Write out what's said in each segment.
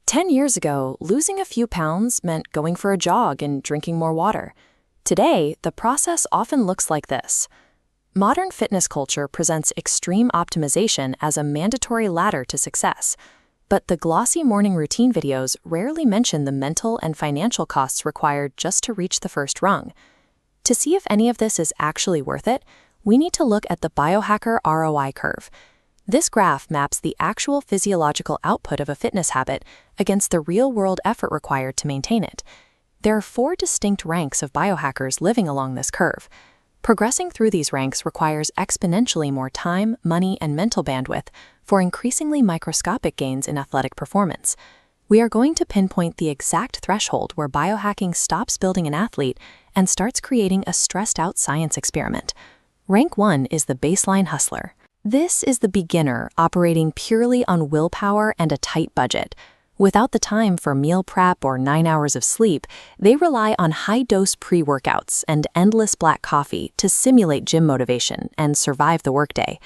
10 years ago, losing a few pounds meant going for a jog and drinking more water. Today, the process often looks like this. Modern fitness culture presents extreme optimization as a mandatory ladder to success, but the glossy morning routine videos rarely mention the mental and financial costs required just to reach the first rung. To see if any of this is actually worth it, we need to look at the biohacker ROI curve. This graph maps the actual physiological output of a fitness habit against the real-world effort required to maintain it. There are 4 distinct ranks of biohackers living along this curve. Progressing through these ranks requires exponentially more time, money, and mental bandwidth for increasingly microscopic gains in athletic performance. We are going to pinpoint the exact threshold where biohacking stops building an athlete and starts creating a stressed-out science experiment. Rank 1 is the baseline hustler. This is the beginner operating purely on willpower and a tight budget. Without the time for meal prep or 9 hours of sleep, they rely on high-dose pre-workouts and endless black coffee to simulate gym motivation and survive the workday.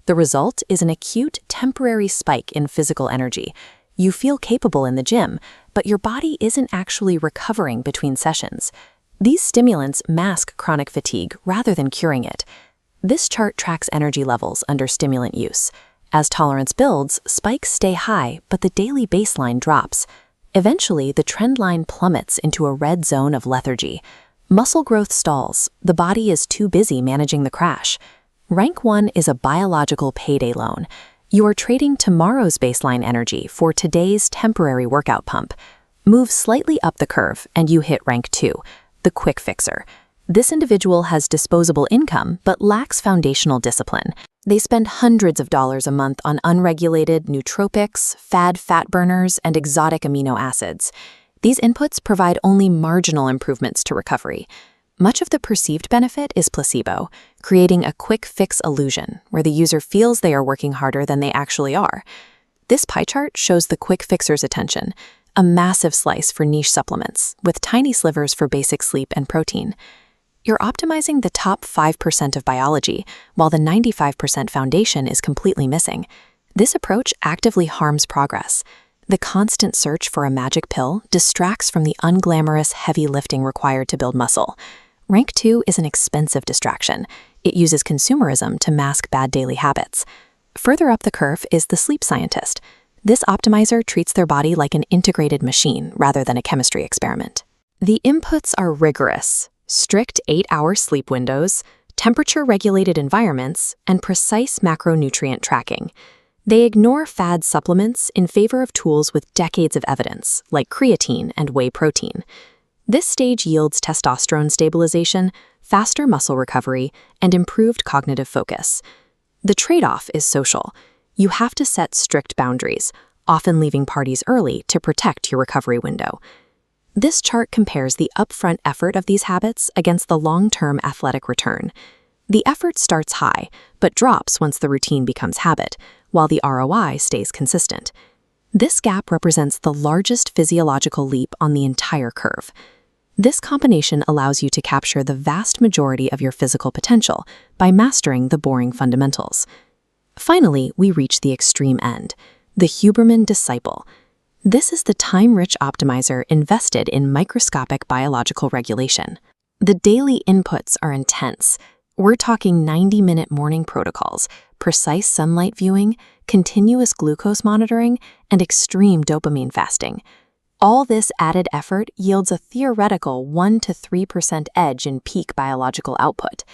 The result is an acute, temporary spike in physical energy. You feel capable in the gym, but your body isn't actually recovering between sessions. These stimulants mask chronic fatigue rather than curing it. This chart tracks energy levels under stimulant use. As tolerance builds, spikes stay high, but the daily baseline drops. Eventually, the trend line plummets into a red zone of lethargy. Muscle growth stalls. The body is too busy managing the crash. Rank 1 is a biological payday loan. You are trading tomorrow's baseline energy for today's temporary workout pump. Move slightly up the curve, and you hit rank 2, the quick fixer. This individual has disposable income but lacks foundational discipline. They spend hundreds of dollars a month on unregulated nootropics, fad fat burners, and exotic amino acids. These inputs provide only marginal improvements to recovery. Much of the perceived benefit is placebo, creating a quick fix illusion where the user feels they are working harder than they actually are. This pie chart shows the quick fixer's attention, a massive slice for niche supplements, with tiny slivers for basic sleep and protein. You're optimizing the top 5% of biology, while the 95% foundation is completely missing. This approach actively harms progress. The constant search for a magic pill distracts from the unglamorous heavy lifting required to build muscle. Rank 2 is an expensive distraction. It uses consumerism to mask bad daily habits. Further up the curve is the sleep scientist. This optimizer treats their body like an integrated machine rather than a chemistry experiment. The inputs are rigorous. Strict 8-hour sleep windows, temperature-regulated environments, and precise macronutrient tracking. They ignore fad supplements in favor of tools with decades of evidence, like creatine and whey protein. This stage yields testosterone stabilization, faster muscle recovery, and improved cognitive focus. The trade-off is social. You have to set strict boundaries, often leaving parties early to protect your recovery window. This chart compares the upfront effort of these habits against the long-term athletic return. The effort starts high, but drops once the routine becomes habit, while the ROI stays consistent. This gap represents the largest physiological leap on the entire curve. This combination allows you to capture the vast majority of your physical potential by mastering the boring fundamentals. Finally, we reach the extreme end, the Huberman disciple. This is the time-rich optimizer invested in microscopic biological regulation. The daily inputs are intense. We're talking 90-minute morning protocols, precise sunlight viewing, continuous glucose monitoring, and extreme dopamine fasting. All this added effort yields a theoretical 1 to 3% edge in peak biological output.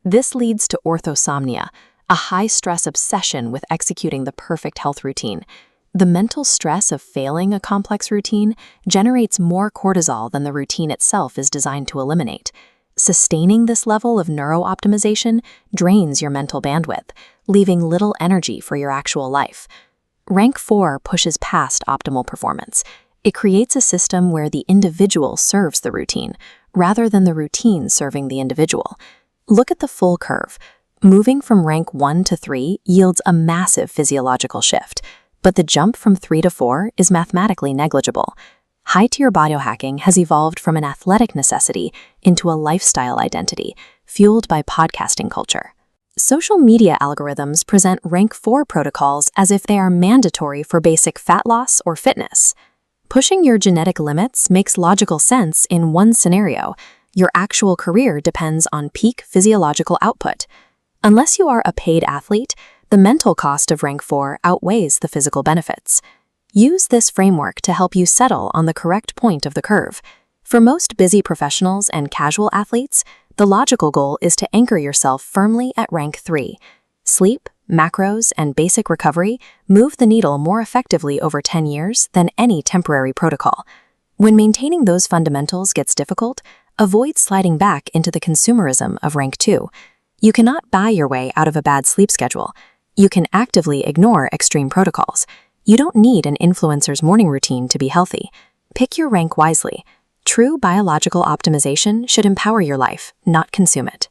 This leads to orthosomnia, a high-stress obsession with executing the perfect health routine. The mental stress of failing a complex routine generates more cortisol than the routine itself is designed to eliminate. Sustaining this level of neurooptimization drains your mental bandwidth, leaving little energy for your actual life. Rank 4 pushes past optimal performance. It creates a system where the individual serves the routine, rather than the routine serving the individual. Look at the full curve. Moving from rank 1 to 3 yields a massive physiological shift, but the jump from 3 to 4 is mathematically negligible. High-tier biohacking has evolved from an athletic necessity into a lifestyle identity, fueled by podcasting culture. Social media algorithms present rank 4 protocols as if they are mandatory for basic fat loss or fitness. Pushing your genetic limits makes logical sense in one scenario. Your actual career depends on peak physiological output. Unless you are a paid athlete, the mental cost of rank 4 outweighs the physical benefits. Use this framework to help you settle on the correct point of the curve. For most busy professionals and casual athletes, the logical goal is to anchor yourself firmly at rank 3. Sleep, macros, and basic recovery move the needle more effectively over 10 years than any temporary protocol. When maintaining those fundamentals gets difficult, avoid sliding back into the consumerism of rank 2. You cannot buy your way out of a bad sleep schedule. You can actively ignore extreme protocols. You don't need an influencer's morning routine to be healthy. Pick your rank wisely. True biological optimization should empower your life, not consume it.